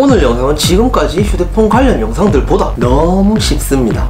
오늘 영상은 지금까지 휴대폰 관련 영상들보다 너무 쉽습니다.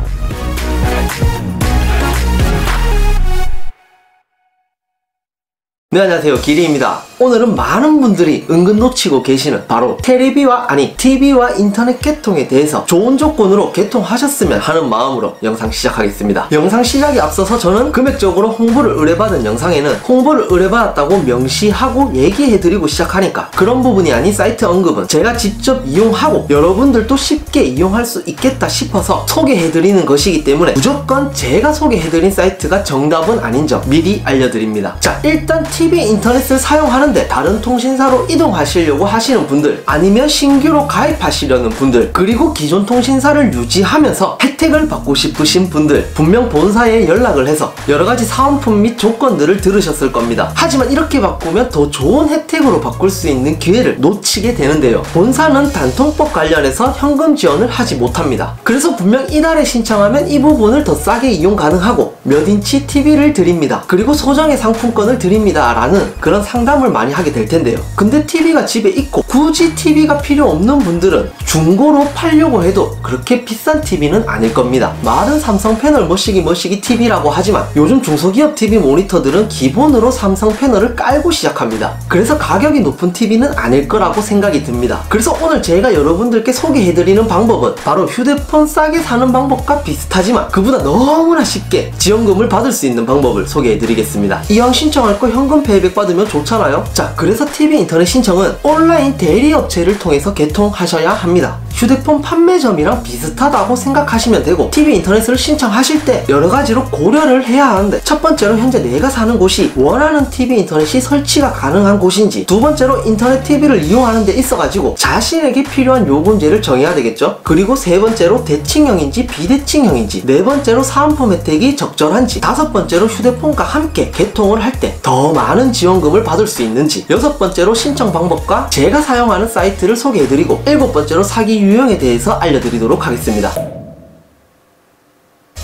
네, 안녕하세요. 기리입니다. 오늘은 많은 분들이 은근 놓치고 계시는 바로 TV와 인터넷 개통에 대해서 좋은 조건으로 개통하셨으면 하는 마음으로 영상 시작하겠습니다. 영상 시작에 앞서서 저는 금액적으로 홍보를 의뢰받은 영상에는 홍보를 의뢰받았다고 명시하고 얘기해드리고 시작하니까 그런 부분이 아닌 사이트 언급은 제가 직접 이용하고 여러분들도 쉽게 이용할 수 있겠다 싶어서 소개해드리는 것이기 때문에 무조건 제가 소개해드린 사이트가 정답은 아닌 점 미리 알려드립니다. 자, 일단 TV 인터넷을 사용하는데 다른 통신사로 이동하시려고 하시는 분들, 아니면 신규로 가입하시려는 분들, 그리고 기존 통신사를 유지하면서 혜택을 받고 싶으신 분들, 분명 본사에 연락을 해서 여러가지 사은품 및 조건들을 들으셨을 겁니다. 하지만 이렇게 바꾸면 더 좋은 혜택으로 바꿀 수 있는 기회를 놓치게 되는데요. 본사는 단통법 관련해서 현금 지원을 하지 못합니다. 그래서 분명 이날에 신청하면 이 부분을 더 싸게 이용 가능하고 몇 인치 TV를 드립니다, 그리고 소정의 상품권을 드립니다 라는 그런 상담을 많이 하게 될 텐데요. 근데 TV가 집에 있고 굳이 TV가 필요 없는 분들은 중고로 팔려고 해도 그렇게 비싼 TV는 아닐 겁니다. 말은 삼성 패널 머시기 TV라고 하지만 요즘 중소기업 TV 모니터들은 기본으로 삼성 패널을 깔고 시작합니다. 그래서 가격이 높은 TV는 아닐 거라고 생각이 듭니다. 그래서 오늘 제가 여러분들께 소개해드리는 방법은 바로 휴대폰 싸게 사는 방법과 비슷하지만 그보다 너무나 쉽게 지원금을 받을 수 있는 방법을 소개해드리겠습니다. 이왕 신청할 거 현금 페이백 받으면 좋잖아요. 자, 그래서 TV 인터넷 신청은 온라인 대리업체를 통해서 개통하셔야 합니다. 휴대폰 판매점이랑 비슷하다고 생각하시면 되고, TV 인터넷을 신청하실 때 여러가지로 고려를 해야 하는데, 첫 번째로 현재 내가 사는 곳이 원하는 TV 인터넷이 설치가 가능한 곳인지, 두 번째로 인터넷 TV를 이용하는 데 있어가지고 자신에게 필요한 요금제를 정해야 되겠죠. 그리고 세 번째로 대칭형인지 비대칭형인지, 네 번째로 사은품 혜택이 적절한지, 다섯 번째로 휴대폰과 함께 개통을 할 때 더 많은 지원금을 받을 수 있는지, 여섯 번째로 신청 방법과 제가 사용하는 사이트를 소개해드리고, 일곱 번째로 사기 유형에 대해서 알려드리도록 하겠습니다.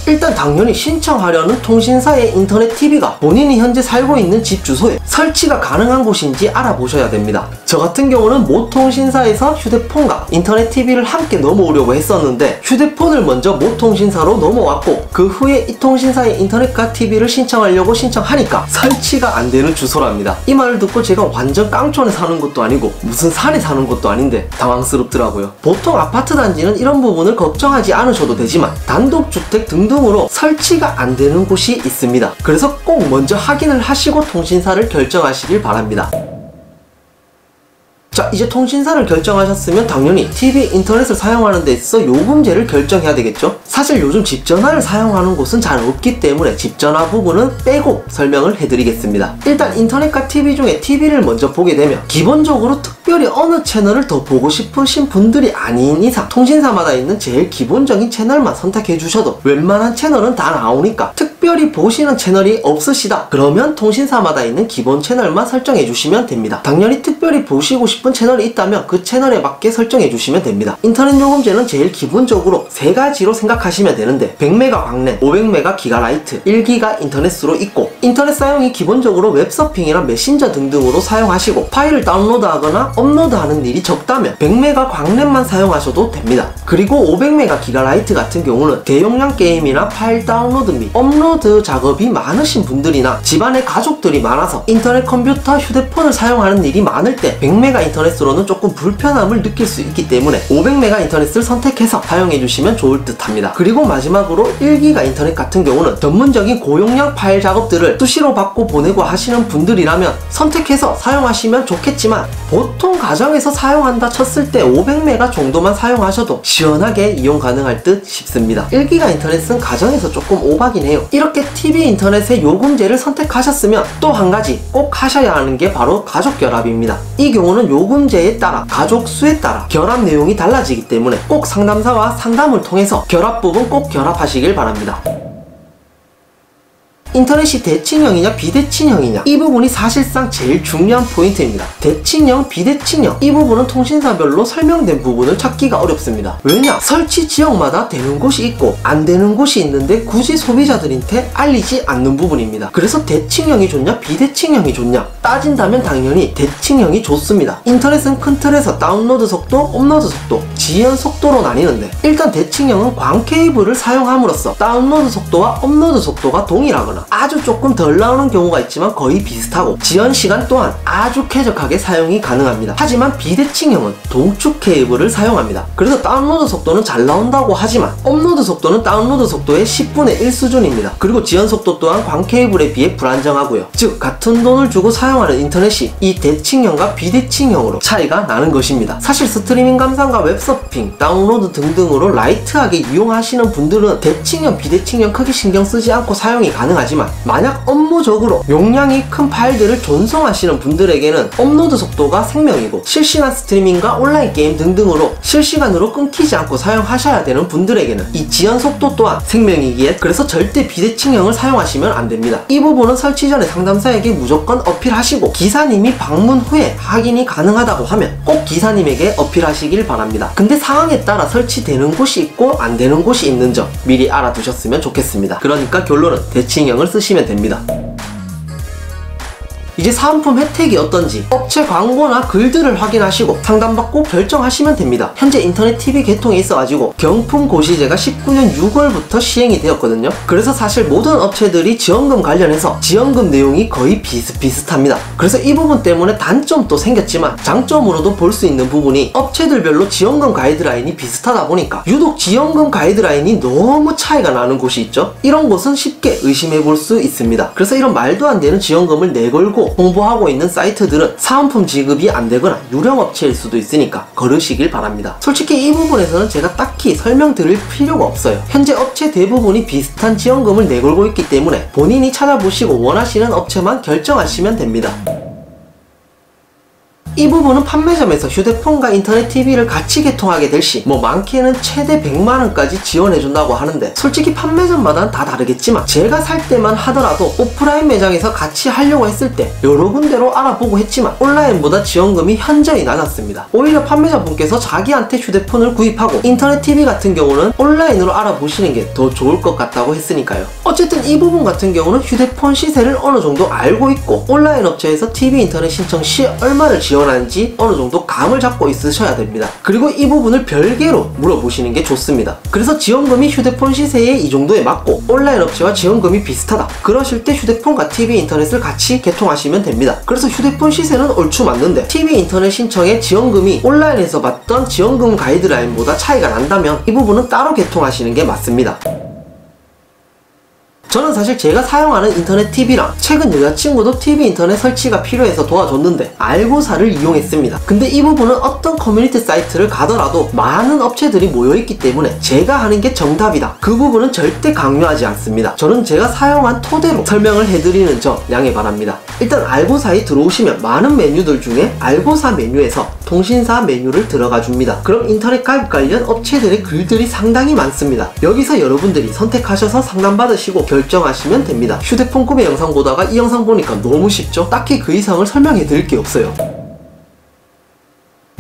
일단 당연히 신청하려는 통신사의 인터넷 TV가 본인이 현재 살고 있는 집 주소에 설치가 가능한 곳인지 알아보셔야 됩니다. 저 같은 경우는 모 통신사에서 휴대폰과 인터넷 TV를 함께 넘어오려고 했었는데 휴대폰을 먼저 모 통신사로 넘어왔고, 그 후에 이 통신사의 인터넷과 TV를 신청하려고 신청하니까 설치가 안 되는 주소랍니다. 이 말을 듣고 제가 완전 깡촌에 사는 것도 아니고 무슨 산에 사는 것도 아닌데 당황스럽더라고요. 보통 아파트 단지는 이런 부분을 걱정하지 않으셔도 되지만 단독주택 등등으로 설치가 안 되는 곳이 있습니다. 그래서 꼭 먼저 확인을 하시고 통신사를 결정하시길 바랍니다. 자, 이제 통신사를 결정하셨으면 당연히 TV 인터넷을 사용하는 데 있어 요금제를 결정해야 되겠죠. 사실 요즘 집전화를 사용하는 곳은 잘 없기 때문에 집전화 부분은 빼고 설명을 해드리겠습니다. 일단 인터넷과 TV 중에 TV를 먼저 보게 되면 기본적으로 특별히 어느 채널을 더 보고 싶으신 분들이 아닌 이상 통신사마다 있는 제일 기본적인 채널만 선택해 주셔도 웬만한 채널은 다 나오니까, 특별히 보시는 채널이 없으시다 그러면 통신사마다 있는 기본 채널만 설정해 주시면 됩니다. 당연히 특별히 보시고 싶은 채널이 있다면 그 채널에 맞게 설정해 주시면 됩니다. 인터넷 요금제는 제일 기본적으로 세 가지로 생각하시면 되는데, 100메가 광랜, 500메가 기가라이트, 1기가 인터넷으로 있고, 인터넷 사용이 기본적으로 웹서핑이나 메신저 등등으로 사용하시고 파일을 다운로드하거나 업로드하는 일이 적다면 100메가 광랜만 사용하셔도 됩니다. 그리고 500메가 기가라이트 같은 경우는 대용량 게임이나 파일 다운로드 및 업로드 작업이 많으신 분들이나 집안에 가족들이 많아서 인터넷 컴퓨터, 휴대폰을 사용하는 일이 많을 때 100메가 인터넷으로는 조금 불편함을 느낄 수 있기 때문에 500메가 인터넷을 선택해서 사용해주시면 좋을 듯 합니다. 그리고 마지막으로 1기가 인터넷 같은 경우는 전문적인 고용량 파일 작업들을 수시로 받고 보내고 하시는 분들이라면 선택해서 사용하시면 좋겠지만, 보통 가정에서 사용한다 쳤을 때 500메가 정도만 사용하셔도 시원하게 이용 가능할 듯 싶습니다. 1기가 인터넷은 가정에서 조금 오바긴 해요. 이렇게 TV 인터넷의 요금제를 선택하셨으면 또 한 가지 꼭 하셔야 하는 게 바로 가족 결합입니다. 이 경우는 요금제에 따라 가족 수에 따라 결합 내용이 달라지기 때문에 꼭 상담사와 상담을 통해서 결합 부분 꼭 결합하시길 바랍니다. 인터넷이 대칭형이냐 비대칭형이냐, 이 부분이 사실상 제일 중요한 포인트입니다. 대칭형, 비대칭형, 이 부분은 통신사별로 설명된 부분을 찾기가 어렵습니다. 왜냐? 설치 지역마다 되는 곳이 있고 안 되는 곳이 있는데 굳이 소비자들한테 알리지 않는 부분입니다. 그래서 대칭형이 좋냐 비대칭형이 좋냐 따진다면 당연히 대칭형이 좋습니다. 인터넷은 큰 틀에서 다운로드 속도, 업로드 속도, 지연 속도로 나뉘는데, 일단 대칭형은 광 케이블을 사용함으로써 다운로드 속도와 업로드 속도가 동일하거나 아주 조금 덜 나오는 경우가 있지만 거의 비슷하고, 지연 시간 또한 아주 쾌적하게 사용이 가능합니다. 하지만 비대칭형은 동축 케이블을 사용합니다. 그래서 다운로드 속도는 잘 나온다고 하지만 업로드 속도는 다운로드 속도의 10분의 1 수준입니다. 그리고 지연 속도 또한 광 케이블에 비해 불안정하고요. 즉 같은 돈을 주고 사용하는 인터넷이 이 대칭형과 비대칭형으로 차이가 나는 것입니다. 사실 스트리밍 감상과 웹서핑, 다운로드 등등으로 라이트하게 이용하시는 분들은 대칭형, 비대칭형 크게 신경 쓰지 않고 사용이 가능하지만, 만약 업무적으로 용량이 큰 파일들을 전송하시는 분들에게는 업로드 속도가 생명이고, 실시간 스트리밍과 온라인 게임 등등으로 실시간으로 끊기지 않고 사용하셔야 되는 분들에게는 이 지연 속도 또한 생명이기에, 그래서 절대 비대칭형을 사용하시면 안 됩니다. 이 부분은 설치 전에 상담사에게 무조건 어필하시고, 기사님이 방문 후에 확인이 가능하다고 하면 꼭 기사님에게 어필하시길 바랍니다. 근데 상황에 따라 설치되는 곳이 있고 안 되는 곳이 있는 점 미리 알아두셨으면 좋겠습니다. 그러니까 결론은 대칭형을 쓰시면 됩니다. 이제 사은품 혜택이 어떤지 업체 광고나 글들을 확인하시고 상담받고 결정하시면 됩니다. 현재 인터넷 TV 개통에 있어가지고 경품 고시제가 19년 6월부터 시행이 되었거든요. 그래서 사실 모든 업체들이 지원금 관련해서 지원금 내용이 거의 비슷비슷합니다. 그래서 이 부분 때문에 단점도 생겼지만 장점으로도 볼 수 있는 부분이, 업체들별로 지원금 가이드라인이 비슷하다 보니까 유독 지원금 가이드라인이 너무 차이가 나는 곳이 있죠. 이런 곳은 쉽게 의심해 볼 수 있습니다. 그래서 이런 말도 안 되는 지원금을 내걸고 홍보하고 있는 사이트들은 사은품 지급이 안 되거나 유령 업체일 수도 있으니까 거르시길 바랍니다. 솔직히 이 부분에서는 제가 딱히 설명드릴 필요가 없어요. 현재 업체 대부분이 비슷한 지원금을 내걸고 있기 때문에 본인이 찾아보시고 원하시는 업체만 결정하시면 됩니다. 이 부분은 판매점에서 휴대폰과 인터넷 TV를 같이 개통하게 될 시 많게는 최대 100만원까지 지원해준다고 하는데, 솔직히 판매점마다는 다 다르겠지만 제가 살 때만 하더라도 오프라인 매장에서 같이 하려고 했을 때 여러 군데로 알아보고 했지만 온라인보다 지원금이 현저히 낮았습니다. 오히려 판매점 분께서 자기한테 휴대폰을 구입하고 인터넷 TV 같은 경우는 온라인으로 알아보시는 게 더 좋을 것 같다고 했으니까요. 어쨌든 이 부분 같은 경우는 휴대폰 시세를 어느 정도 알고 있고, 온라인 업체에서 TV 인터넷 신청 시 얼마를 지원하는지 어느 정도 감을 잡고 있으셔야 됩니다. 그리고 이 부분을 별개로 물어보시는 게 좋습니다. 그래서 지원금이 휴대폰 시세에 이 정도에 맞고 온라인 업체와 지원금이 비슷하다, 그러실 때 휴대폰과 TV 인터넷을 같이 개통하시면 됩니다. 그래서 휴대폰 시세는 얼추 맞는데 TV 인터넷 신청에 지원금이 온라인에서 받던 지원금 가이드라인보다 차이가 난다면 이 부분은 따로 개통하시는 게 맞습니다. 저는 사실 제가 사용하는 인터넷 TV랑 최근 여자친구도 TV 인터넷 설치가 필요해서 도와줬는데 알고사를 이용했습니다. 근데 이 부분은 어떤 커뮤니티 사이트를 가더라도 많은 업체들이 모여있기 때문에 제가 하는 게 정답이다, 그 부분은 절대 강요하지 않습니다. 저는 제가 사용한 토대로 설명을 해드리는 점 양해 바랍니다. 일단 알고사에 들어오시면 많은 메뉴들 중에 알고사 메뉴에서 통신사 메뉴를 들어가 줍니다. 그럼 인터넷 가입 관련 업체들의 글들이 상당히 많습니다. 여기서 여러분들이 선택하셔서 상담받으시고 결정하시면 됩니다. 휴대폰 구매 영상 보다가 이 영상 보니까 너무 쉽죠? 딱히 그 이상을 설명해 드릴 게 없어요.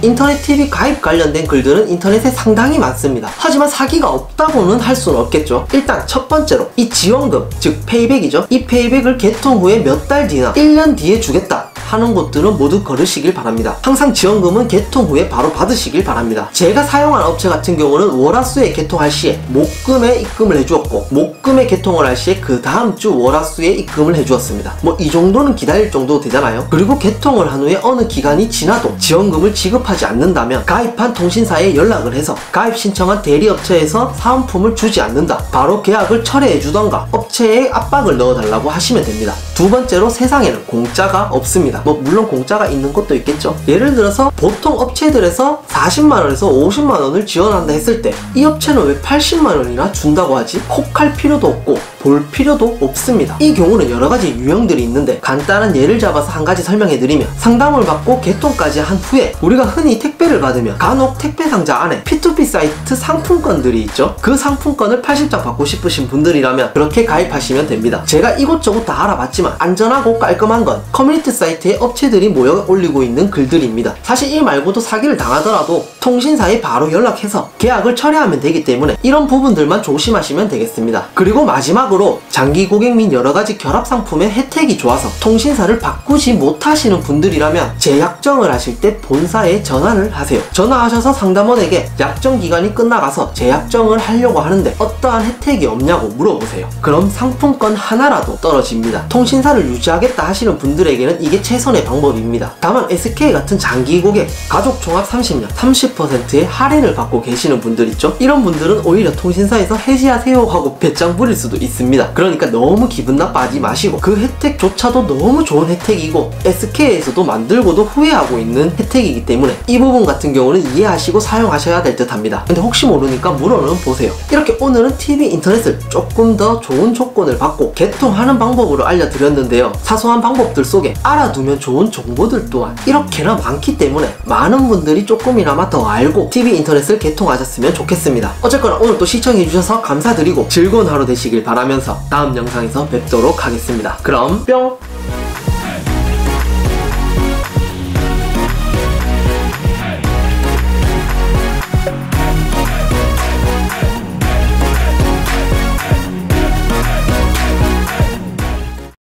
인터넷 TV 가입 관련된 글들은 인터넷에 상당히 많습니다. 하지만 사기가 없다고는 할 수는 없겠죠. 일단 첫 번째로 이 지원금, 즉 페이백이죠. 이 페이백을 개통 후에 몇 달 뒤나 1년 뒤에 주겠다 하는 곳들은 모두 거르시길 바랍니다. 항상 지원금은 개통 후에 바로 받으시길 바랍니다. 제가 사용한 업체 같은 경우는 월화수에 개통할 시에 목금에 입금을 해주었고, 목금에 개통을 할 시에 그 다음 주 월화수에 입금을 해주었습니다. 이 정도는 기다릴 정도 되잖아요. 그리고 개통을 한 후에 어느 기간이 지나도 지원금을 지급하지 않는다면 가입한 통신사에 연락을 해서 가입 신청한 대리업체에서 사은품을 주지 않는다, 바로 계약을 철회해 주던가 업체에 압박을 넣어달라고 하시면 됩니다. 두 번째로 세상에는 공짜가 없습니다. 물론 공짜가 있는 것도 있겠죠. 예를 들어서 보통 업체들에서 40만원에서 50만원을 지원한다 했을 때 이 업체는 왜 80만원이나 준다고 하지? 콕할 필요도 없고 볼 필요도 없습니다. 이 경우는 여러가지 유형들이 있는데 간단한 예를 잡아서 한 가지 설명해드리면, 상담을 받고 개통까지 한 후에 우리가 흔히 택배를 받으면 간혹 택배 상자 안에 P2P 사이트 상품권들이 있죠. 그 상품권을 80장 받고 싶으신 분들이라면 그렇게 가입하시면 됩니다. 제가 이곳저곳 다 알아봤지만 안전하고 깔끔한 건 커뮤니티 사이트에 업체들이 모여 올리고 있는 글들입니다. 사실 이 말고도 사기를 당하더라도 통신사에 바로 연락해서 계약을 철회하면 되기 때문에 이런 부분들만 조심하시면 되겠습니다. 그리고 마지막으로 장기 고객 및 여러가지 결합 상품의 혜택이 좋아서 통신사를 바꾸지 못하시는 분들이라면 재약정을 하실 때 본사에 전화를 하세요. 전화하셔서 상담원에게 약정 기간이 끝나가서 재약정을 하려고 하는데 어떠한 혜택이 없냐고 물어보세요. 그럼 상품권 하나라도 떨어집니다. 통신사를 유지하겠다 하시는 분들에게는 이게 최선의 방법입니다. 다만 SK 같은 장기 고객, 가족 종합 30년 30%의 할인을 받고 계시는 분들 있죠? 이런 분들은 오히려 통신사에서 해지하세요 하고 배짱 부릴 수도 있습니다. 그러니까 너무 기분 나빠하지 마시고, 그 혜택조차도 너무 좋은 혜택이고 SK에서도 만들고도 후회하고 있는 혜택이기 때문에 이 부분 같은 경우는 이해하시고 사용하셔야 될 듯 합니다. 근데 혹시 모르니까 물어는 보세요. 이렇게 오늘은 TV 인터넷을 조금 더 좋은 조건을 받고 개통하는 방법으로 알려드렸는데요. 사소한 방법들 속에 알아두면 좋은 정보들 또한 이렇게나 많기 때문에 많은 분들이 조금이나마 더 알고 TV 인터넷을 개통하셨으면 좋겠습니다. 어쨌거나 오늘 또 시청해주셔서 감사드리고 즐거운 하루 되시길 바라면서 다음 영상에서 뵙도록 하겠습니다. 그럼 뿅!